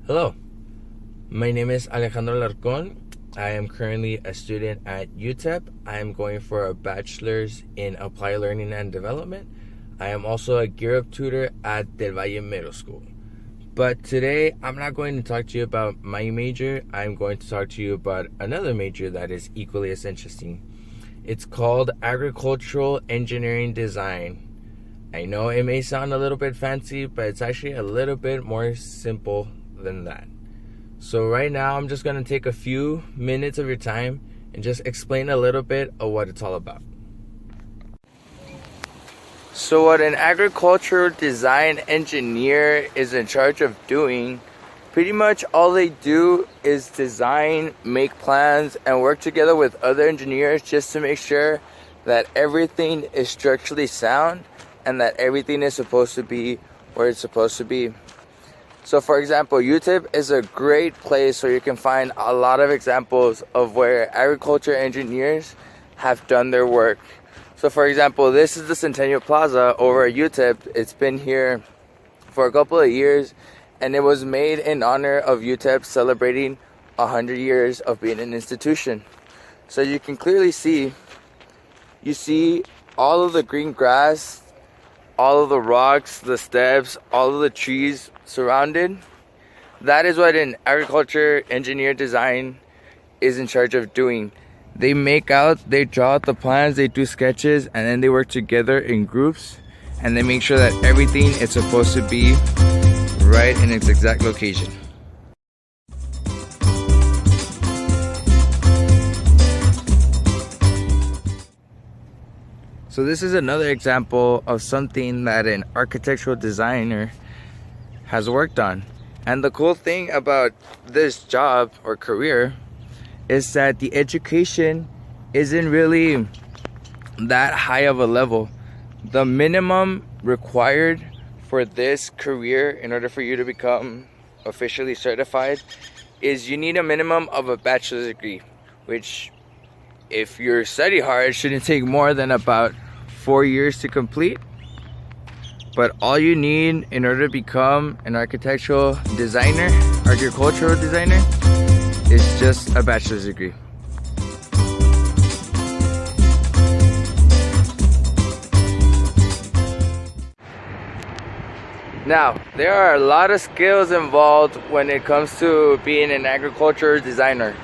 Hello, my name is Alejandro Alarcon. I am currently a student at UTEP. I am going for a bachelor's in applied learning and development. I am also a gear up tutor at Del Valle Middle School. But today, I'm not going to talk to you about my major. I'm going to talk to you about another major that is equally as interesting. It's called Agricultural Engineering Design. I know it may sound a little bit fancy, but it's actually a little bit more simple than that. So right now, I'm just going to take a few minutes of your time and just explain a little bit of what it's all about. So what an agricultural design engineer is in charge of doing, pretty much all they do is design, make plans, and work together with other engineers just to make sure that everything is structurally sound and that everything is supposed to be where it's supposed to be. So for example, UTEP is a great place where you can find a lot of examples of where agriculture engineers have done their work. So for example, this is the Centennial Plaza over at UTEP. It's been here for a couple of years, and it was made in honor of UTEP celebrating 100 years of being an institution. So you can clearly see, you see all of the green grass, all of the rocks, the steps, all of the trees surrounded. That is what an agriculture engineer design is in charge of doing. They draw out the plans, they do sketches, and then they work together in groups, and they make sure that everything is supposed to be right in its exact location. So this is another example of something that an architectural designer has worked on. And the cool thing about this job or career is that the education isn't really that high of a level. The minimum required for this career in order for you to become officially certified is you need a minimum of a bachelor's degree, which if you study hard shouldn't take more than about 4 years to complete. But all you need in order to become an architectural designer, agricultural designer, is just a bachelor's degree. Now, there are a lot of skills involved when it comes to being an agricultural designer.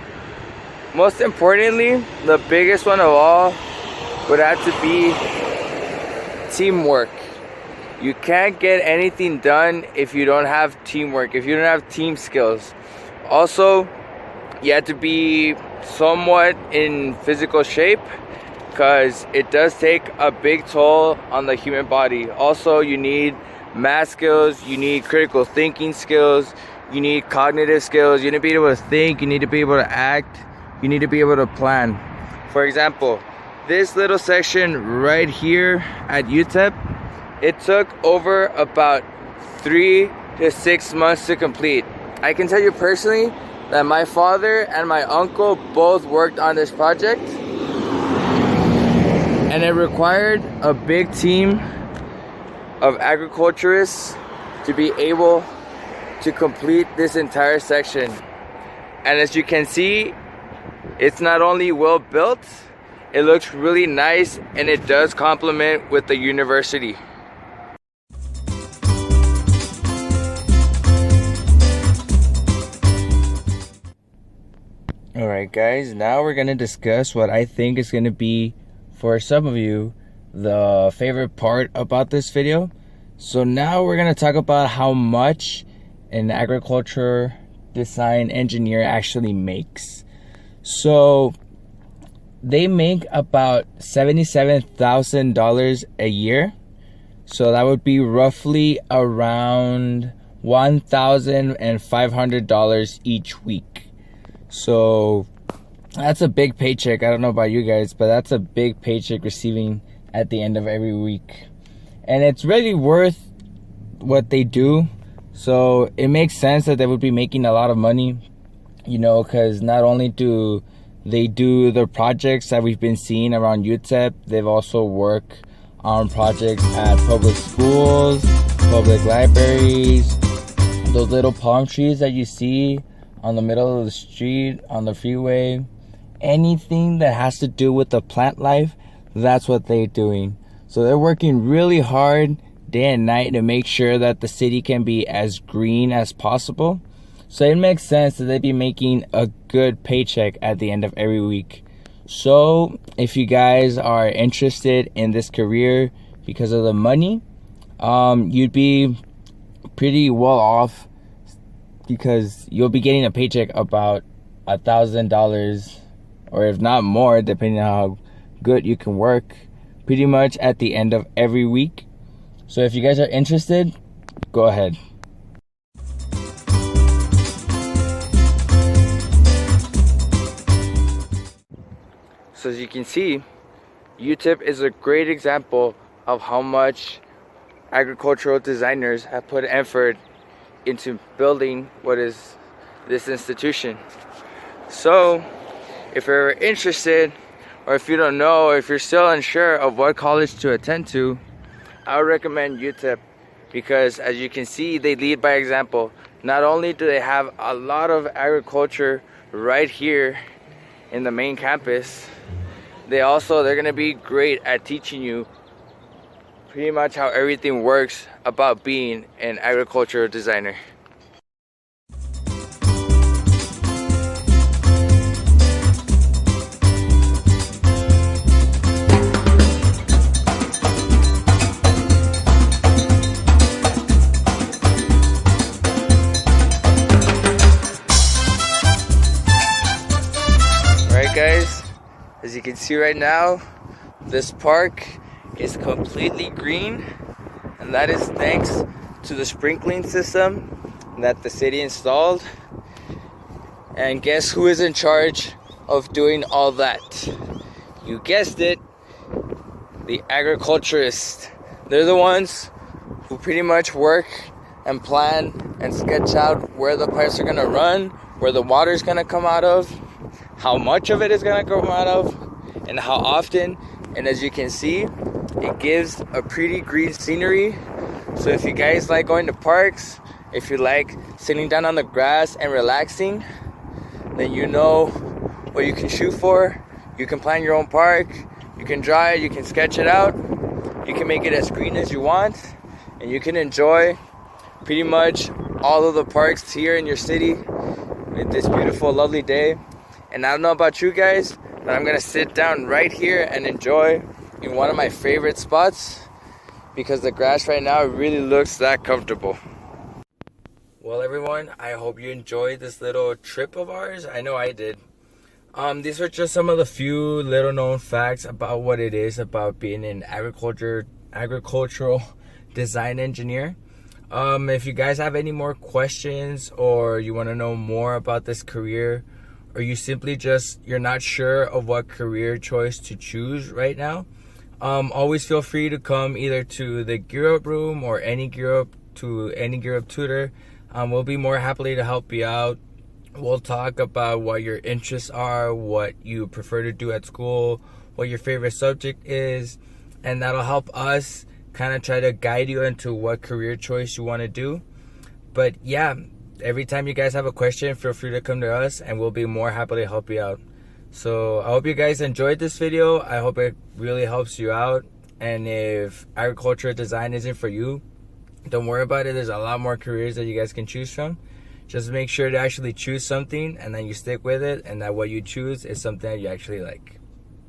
Most importantly, the biggest one of all would have to be teamwork. You can't get anything done if you don't have teamwork, if you don't have team skills. Also, you have to be somewhat in physical shape because it does take a big toll on the human body. Also, you need math skills, you need critical thinking skills, you need cognitive skills, you need to be able to think, you need to be able to act, you need to be able to plan. For example, this little section right here at UTEP, it took over about 3 to 6 months to complete. I can tell you personally that my father and my uncle both worked on this project, and it required a big team of agriculturists to be able to complete this entire section. And as you can see, it's not only well built, it looks really nice, and it does complement with the university. Alright guys, now we're going to discuss what I think is going to be, for some of you, the favorite part about this video. So now we're going to talk about how much an agriculture design engineer actually makes. So they make about $77,000 a year. So that would be roughly around $1,500 each week. So that's a big paycheck. I don't know about you guys, but that's a big paycheck receiving at the end of every week. And it's really worth what they do. So it makes sense that they would be making a lot of money, you know, because not only do they do the projects that we've been seeing around UTEP, they've also worked on projects at public schools, public libraries, those little palm trees that you see on the middle of the street, on the freeway, anything that has to do with the plant life, that's what they're doing. So they're working really hard day and night to make sure that the city can be as green as possible. So it makes sense that they'd be making a good paycheck at the end of every week. So if you guys are interested in this career because of the money, you'd be pretty well off, because you'll be getting a paycheck about $1,000, or if not more, depending on how good you can work, pretty much at the end of every week. So if you guys are interested, go ahead. So as you can see, UTEP is a great example of how much agricultural designers have put effort into building what is this institution. So if you're interested, or if you don't know, or if you're still unsure of what college to attend to, I would recommend UTEP, because as you can see, they lead by example. Not only do they have a lot of agriculture right here in the main campus, they're going to be great at teaching you pretty much how everything works about being an agricultural designer. Alright guys, as you can see right now, this park is completely green, and that is thanks to the sprinkling system that the city installed. And guess who is in charge of doing all that? You guessed it, the agriculturists. They're the ones who pretty much work and plan and sketch out where the pipes are gonna run, where the water is gonna come out of, how much of it is gonna come out of, and how often. And as you can see, it gives a pretty green scenery. So if you guys like going to parks, if you like sitting down on the grass and relaxing, then you know what you can shoot for. You can plan your own park, you can draw it, you can sketch it out, you can make it as green as you want, and you can enjoy pretty much all of the parks here in your city with this beautiful, lovely day. And I don't know about you guys, but I'm gonna sit down right here and enjoy in one of my favorite spots, because the grass right now really looks that comfortable. Well everyone, I hope you enjoyed this little trip of ours. I know I did. These are just some of the few little known facts about what it is about being an agricultural design engineer. If you guys have any more questions, or you want to know more about this career, or you simply you're not sure of what career choice to choose right now, always feel free to come either to the Gear Up room or any Gear Up tutor. We'll be more happily to help you out. We'll talk about what your interests are, what you prefer to do at school, what your favorite subject is, and that'll help us kind of try to guide you into what career choice you want to do. But yeah, every time you guys have a question, feel free to come to us and we'll be more happy to help you out. So I hope you guys enjoyed this video. I hope it really helps you out. And if agricultural design isn't for you, don't worry about it. There's a lot more careers that you guys can choose from. Just make sure to actually choose something and then you stick with it, and that what you choose is something that you actually like.